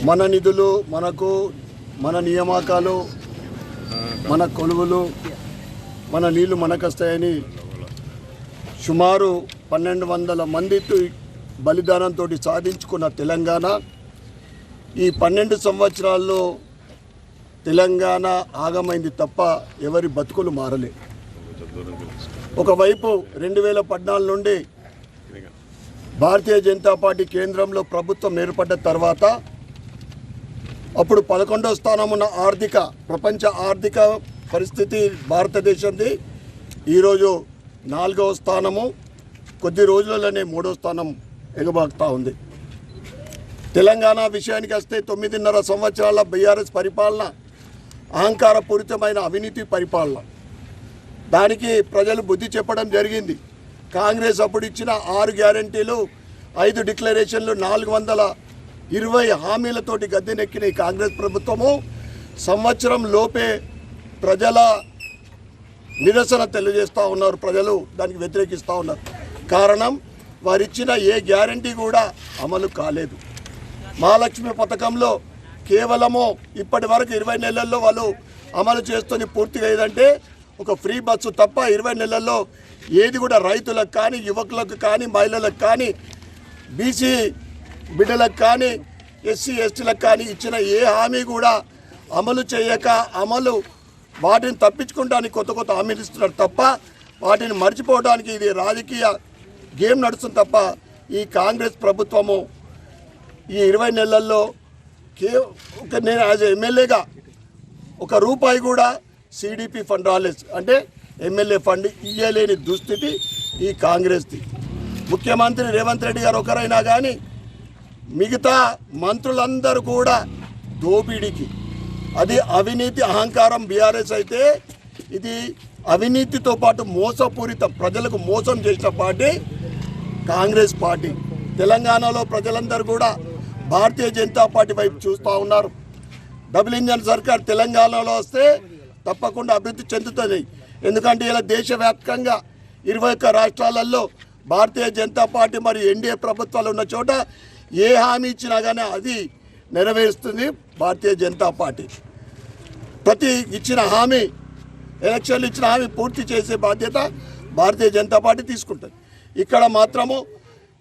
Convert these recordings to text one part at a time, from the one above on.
మన నిధులు మనకు, మన నియామకాలు, మన కొలువులు, మన నీళ్లు మనకొస్తాయని సుమారు 1200 మంది బలిదానంతో సాధించుకున్న తెలంగాణ ఈ 12 సంవత్సరాల్లో తెలంగాణ ఆగమైంది తప్ప ఎవరి బతుకులు మారలే. ఒకవైపు 2014 నుండి భారతీయ జనతా పార్టీ కేంద్రంలో ప్రభుత్వం ఏర్పడ్డ తర్వాత అప్పుడు 11వ స్థానం ఉన్న ప్రపంచ ఆర్థిక పరిస్థితి భారతదేశంది ఈరోజు 4వ స్థానము, కొద్ది రోజులలోనే 3వ స్థానం ఎగబాకుతూ ఉంది. తెలంగాణ విషయానికి వస్తే 9.5 సంవత్సరాల బీఆర్ఎస్ పరిపాలన అహంకారపూరితమైన అవినీతి పరిపాలన. దానికి ప్రజలు బుద్ధి చెప్పడం జరిగింది. కాంగ్రెస్ అప్పుడు ఇచ్చిన 6 గ్యారంటీలు, 5 డిక్లరేషన్లు, 420 హామీలతోటి గద్దెనెక్కిన ఈ కాంగ్రెస్ ప్రభుత్వము సంవత్సరం లోపే ప్రజల నిరసన తెలియజేస్తూ ఉన్నారు. ప్రజలు దానికి వ్యతిరేకిస్తూ ఉన్నారు. కారణం, వారిచ్చిన ఏ గ్యారంటీ కూడా అమలు కాలేదు. మహాలక్ష్మి పథకంలో కేవలము ఇప్పటి వరకు 20 నెలల్లో వాళ్ళు అమలు చేస్తుంది పూర్తిగా ఏదంటే ఒక ఫ్రీ బస్సు తప్ప 20 నెలల్లో ఏది కూడా రైతులకు కానీ, యువకులకు కానీ, మహిళలకు కానీ, బీసీ బిడ్డలకు కానీ, ఎస్సీ ఎస్టీలకు కానీ ఇచ్చిన ఏ హామీ కూడా అమలు చేయక వాటిని తప్పించుకోవడానికి కొత్త హామీలు ఇస్తున్నారు తప్ప వాటిని మర్చిపోవడానికి ఇది రాజకీయ గేమ్ నడుస్తుంది తప్ప ఈ కాంగ్రెస్ ప్రభుత్వము ఈ 20 నెలల్లో నేను యాజ్ ఎమ్మెల్యేగా ₹1 కూడా సిడిపి ఫండ్ రాలేదు. అంటే ఎమ్మెల్యే ఫండ్ ఇయ్యలేని దుస్థితి ఈ కాంగ్రెస్ది. ముఖ్యమంత్రి రేవంత్ రెడ్డి గారు ఒకరైనా కానీ మిగతా మంత్రులందరూ కూడా దోపిడీకి, అది అవినీతి అహంకారం బీఆర్ఎస్ అయితే ఇది అవినీతితో పాటు మోసపూరిత ప్రజలకు మోసం చేసిన పార్టీ కాంగ్రెస్ పార్టీ. తెలంగాణలో ప్రజలందరూ కూడా భారతీయ జనతా పార్టీ వైపు చూస్తూ ఉన్నారు. డబుల్ ఇంజన్ సర్కార్ తెలంగాణలో వస్తే తప్పకుండా అభివృద్ధి చెందుతుంది. ఎందుకంటే ఇలా దేశవ్యాప్తంగా 21 రాష్ట్రాలలో భారతీయ జనతా పార్టీ మరియు ఎన్డీఏ ప్రభుత్వాలు ఉన్న చోట ఏ హామీ ఇచ్చినా కానీ అది నెరవేరుస్తుంది భారతీయ జనతా పార్టీ. ప్రతి ఇచ్చిన హామీ, ఎలక్షన్లు ఇచ్చిన హామీ పూర్తి చేసే బాధ్యత భారతీయ జనతా పార్టీ తీసుకుంటుంది. ఇక్కడ మాత్రము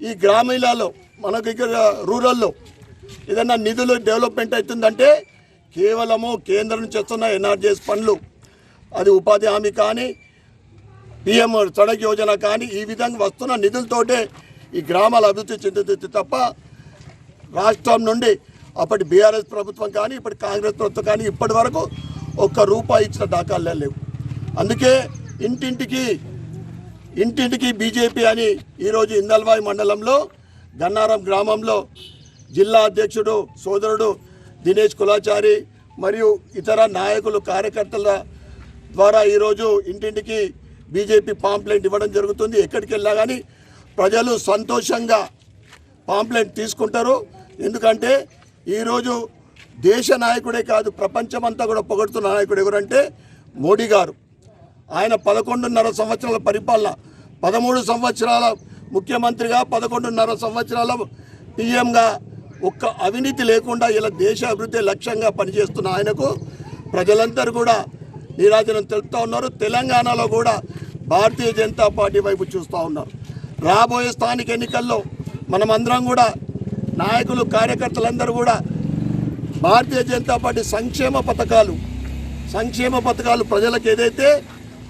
ఈ గ్రామీణాల్లో మనకి ఇక్కడ రూరల్లో ఏదైనా నిధులు డెవలప్మెంట్ అవుతుందంటే కేవలము కేంద్రం నుంచి వస్తున్న ఎన్ఆర్జీఎస్ పనులు, అది ఉపాధి హామీ కానీ, పిఎం సడక్ యోజన కానీ, ఈ విధంగా వస్తున్న నిధులతోటే ఈ గ్రామాల అభివృద్ధి చెందుతుంది తప్ప రాష్ట్రం నుండి అప్పటి బీఆర్ఎస్ ప్రభుత్వం కానీ ఇప్పటి కాంగ్రెస్ ప్రభుత్వం కానీ ఇప్పటి వరకు ₹1 ఇచ్చిన దాఖలాలు లేవు. అందుకే ఇంటింటికి బీజేపీ అని ఈరోజు ఇందల్వాయి మండలంలో గన్నారం గ్రామంలో జిల్లా అధ్యక్షుడు సోదరుడు దినేష్ కులాచారి మరియు ఇతర నాయకులు కార్యకర్తల ద్వారా ఈరోజు ఇంటింటికి బీజేపీ పాంప్లెంట్ ఇవ్వడం జరుగుతుంది. ఎక్కడికి వెళ్ళా కానీ ప్రజలు సంతోషంగా పాంప్లెంట్ తీసుకుంటారు. ఎందుకంటే ఈరోజు దేశ నాయకుడే కాదు ప్రపంచమంతా కూడా పొగడుతున్న నాయకుడు ఎవరంటే మోడీ గారు. ఆయన 11.5 సంవత్సరాల పరిపాలన, 13 సంవత్సరాల ముఖ్యమంత్రిగా, 11.5 సంవత్సరాల పిఎంగా ఒక్క అవినీతి లేకుండా ఇలా దేశ అభివృద్ధి లక్ష్యంగా పనిచేస్తున్న ఆయనకు ప్రజలందరూ కూడా నీరాజనం తెలుపుతూ ఉన్నారు. తెలంగాణలో కూడా భారతీయ జనతా పార్టీ వైపు చూస్తూ ఉన్నారు. రాబోయే స్థానిక ఎన్నికల్లో మనమందరం కూడా నాయకులు, కార్యకర్తలందరూ కూడా భారతీయ జనతా పార్టీ సంక్షేమ పథకాలు ప్రజలకు ఏదైతే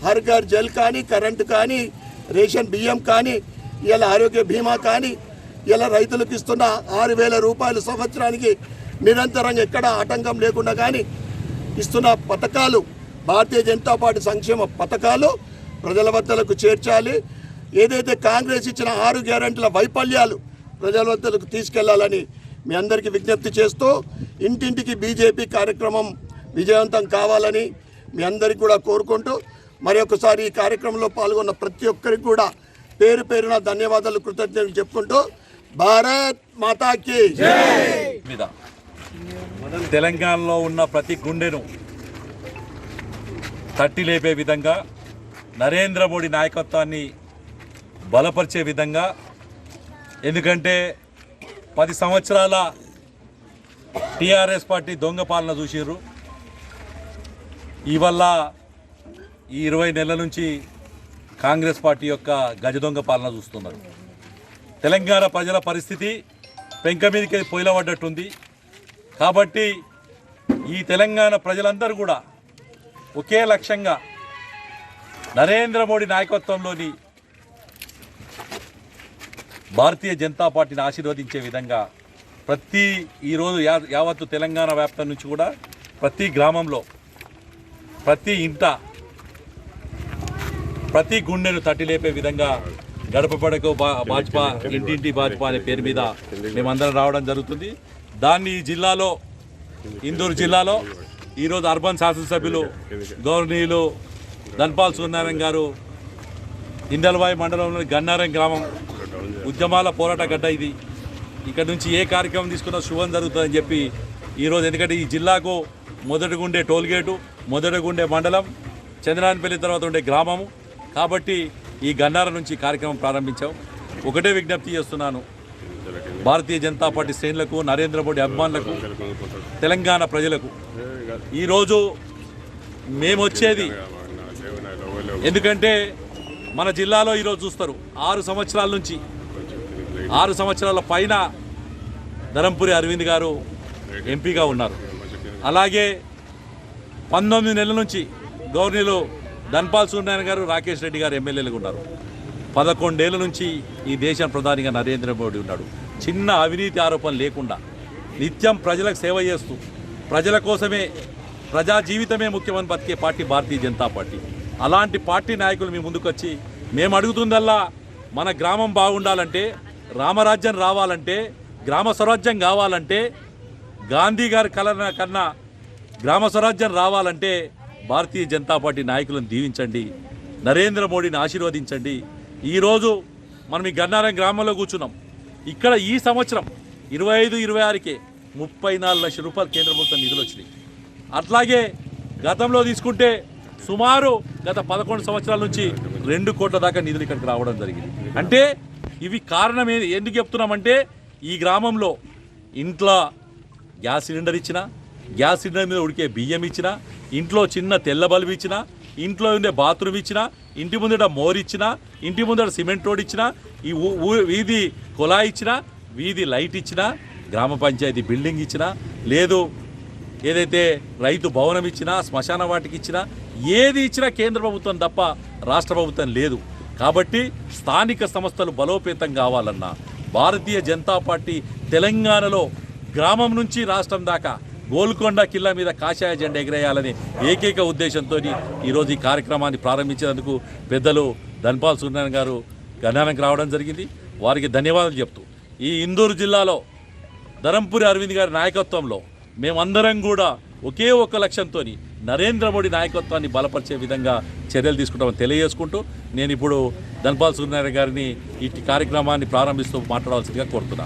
హర్ ఘర్ జల్ కానీ, కరెంటు కానీ, రేషన్ బియ్యం కానీ, ఇలా ఆరోగ్య బీమా కానీ, ఇలా రైతులకు ఇస్తున్న ₹6,000 సంవత్సరానికి నిరంతరంగా ఎక్కడ ఆటంకం లేకుండా కానీ ఇస్తున్న పథకాలు, భారతీయ జనతా పార్టీ సంక్షేమ పథకాలు ప్రజల వద్దలకు చేర్చాలి. ఏదైతే కాంగ్రెస్ ఇచ్చిన 6 గ్యారెంటీల వైఫల్యాలు ప్రజల వద్దకు తీసుకెళ్లాలని మీ అందరికీ విజ్ఞప్తి చేస్తూ ఇంటింటికి బీజేపీ కార్యక్రమం విజయవంతం కావాలని మీ అందరికీ కూడా కోరుకుంటూ మరి ఒకసారి ఈ కార్యక్రమంలో పాల్గొన్న ప్రతి ఒక్కరికి కూడా పేరు పేరున ధన్యవాదాలు, కృతజ్ఞతలు చెప్పుకుంటూ భారత్ మాతాకి జై. తెలంగాణలో ఉన్న ప్రతి గుండెను తట్టి లేపే విధంగా, నరేంద్ర మోడీ నాయకత్వాన్ని బలపరిచే విధంగా, ఎందుకంటే 10 సంవత్సరాల టీఆర్ఎస్ పార్టీ దొంగ పాలన చూసిర్రు. ఇవల్ల ఈ 20 నెలల నుంచి కాంగ్రెస్ పార్టీ యొక్క గజ దొంగ పాలన చూస్తున్నారు. తెలంగాణ ప్రజల పరిస్థితి పెంక మీదకి పొయిలబడ్డట్టుంది. కాబట్టి ఈ తెలంగాణ ప్రజలందరూ కూడా ఒకే లక్ష్యంగా నరేంద్ర మోడీ నాయకత్వంలోని భారతీయ జనతా పార్టీని ఆశీర్వదించే విధంగా ఈరోజు యావత్తు తెలంగాణ వ్యాప్తం నుంచి కూడా ప్రతి గ్రామంలో, ప్రతి ఇంట, ప్రతి గుండెను తట్టి లేపే విధంగా గడప పడకు భాజపా, ఇంటింటి భాజపా అనే పేరు మీద మేమందరం రావడం జరుగుతుంది. దాన్ని ఈ జిల్లాలో, ఇందూరు జిల్లాలో ఈరోజు అర్బన్ శాసనసభ్యులు గౌరవనీయులు ధన్పాల్ సూర్యనారాయణ గారు ఇందల్వాయి మండలంలోని గన్నారం గ్రామం ఉద్యమాల పోరాట గడ్డ ఇది. ఇక్కడ నుంచి ఏ కార్యక్రమం తీసుకున్నా శుభం జరుగుతుందని చెప్పి ఈరోజు, ఎందుకంటే ఈ జిల్లాకు మొదటగుండే టోల్గేటు, మొదటగుండే మండలం, చంద్రాయనపల్లి తర్వాత ఉండే గ్రామము. కాబట్టి ఈ గన్నారం నుంచి కార్యక్రమం ప్రారంభించాం. ఒకటే విజ్ఞప్తి చేస్తున్నాను భారతీయ జనతా పార్టీ శ్రేణులకు, నరేంద్ర మోడీ అభిమానులకు, తెలంగాణ ప్రజలకు, ఈరోజు మేము వచ్చేది ఎందుకంటే మన జిల్లాలో ఈరోజు చూస్తారు 6 సంవత్సరాల నుంచి, 6 సంవత్సరాల పైన ధరంపురి అరవింద్ గారు ఎంపీగా ఉన్నారు. అలాగే 19 నెలల నుంచి గవర్నర్లు ధన్పాల్ సూర్యనారాయణ గారు, రాకేష్ రెడ్డి గారు ఎమ్మెల్యేలుగా ఉన్నారు. 11 ఏళ్ల నుంచి ఈ దేశ ప్రధానిగా నరేంద్ర మోడీ ఉన్నాడు. చిన్న అవినీతి ఆరోపణ లేకుండా నిత్యం ప్రజలకు సేవ చేస్తూ, ప్రజల కోసమే, ప్రజా జీవితమే ముఖ్యమని బతికే పార్టీ భారతీయ జనతా పార్టీ. అలాంటి పార్టీ నాయకులు మీ ముందుకొచ్చి మేము అడుగుతుందల్లా మన గ్రామం బాగుండాలంటే, రామరాజ్యం రావాలంటే, గ్రామ స్వరాజ్యం కావాలంటే, గాంధీ గారి కలన కన్నా గ్రామ స్వరాజ్యం రావాలంటే భారతీయ జనతా పార్టీ నాయకులను దీవించండి, నరేంద్ర మోడీని ఆశీర్వదించండి. ఈరోజు మనం ఈ గన్నారం గ్రామంలో కూర్చున్నాం. ఇక్కడ ఈ సంవత్సరం 25-26కే 34 లక్షల రూపాయలు కేంద్ర ప్రభుత్వం నిధులు వచ్చినాయి. అట్లాగే గతంలో తీసుకుంటే సుమారు గత 11 సంవత్సరాల నుంచి 2 కోట్ల దాకా నిధులు ఇక్కడికి రావడం జరిగింది. అంటే ఇవి కారణం ఎందుకు చెప్తున్నామంటే, ఈ గ్రామంలో ఇంట్లో గ్యాస్ సిలిండర్ ఇచ్చినా, గ్యాస్ సిలిండర్ మీద ఉడికే బియ్యం ఇచ్చినా, ఇంట్లో చిన్న తెల్ల బల్బు ఇచ్చినా, ఇంట్లో ఉండే బాత్రూమ్ ఇచ్చినా, ఇంటి ముందట మోర్ ఇచ్చినా, ఇంటి ముందట సిమెంట్ రోడ్ ఇచ్చినా, ఈ వీధి కుళాయి ఇచ్చినా, వీధి లైట్ ఇచ్చినా, గ్రామ పంచాయతీ బిల్డింగ్ ఇచ్చినా, లేదు ఏదైతే రైతు భవనం ఇచ్చినా, శ్మశాన వాటికి ఇచ్చినా, ఏది ఇచ్చినా కేంద్ర ప్రభుత్వం తప్ప రాష్ట్ర ప్రభుత్వం లేదు. కాబట్టి స్థానిక సంస్థలు బలోపేతం కావాలన్నా భారతీయ జనతా పార్టీ తెలంగాణలో గ్రామం నుంచి రాష్ట్రం దాకా గోల్కొండ కిల్లా మీద కాషాయ జెండా ఎగరేయాలనే ఏకైక ఉద్దేశంతో ఈరోజు ఈ కార్యక్రమాన్ని ప్రారంభించినందుకు పెద్దలు ధన్పాల్ సూర్యనారాయణ గారు గన్నారంకి రావడం జరిగింది. వారికి ధన్యవాదాలు చెప్తూ, ఈ ఇందూరు జిల్లాలో ధరంపురి అరవింద్ గారి నాయకత్వంలో మేమందరం కూడా ఒకే ఒక లక్ష్యంతో నరేంద్ర మోడీ నాయకత్వాన్ని బలపరిచే విధంగా చర్యలు తీసుకుంటామని తెలియజేసుకుంటూ, నేను ఇప్పుడు ధన్పాల్ సూర్యనారాయణ గారిని ఈ కార్యక్రమాన్ని ప్రారంభిస్తూ మాట్లాడాల్సిందిగా కోరుతున్నాను.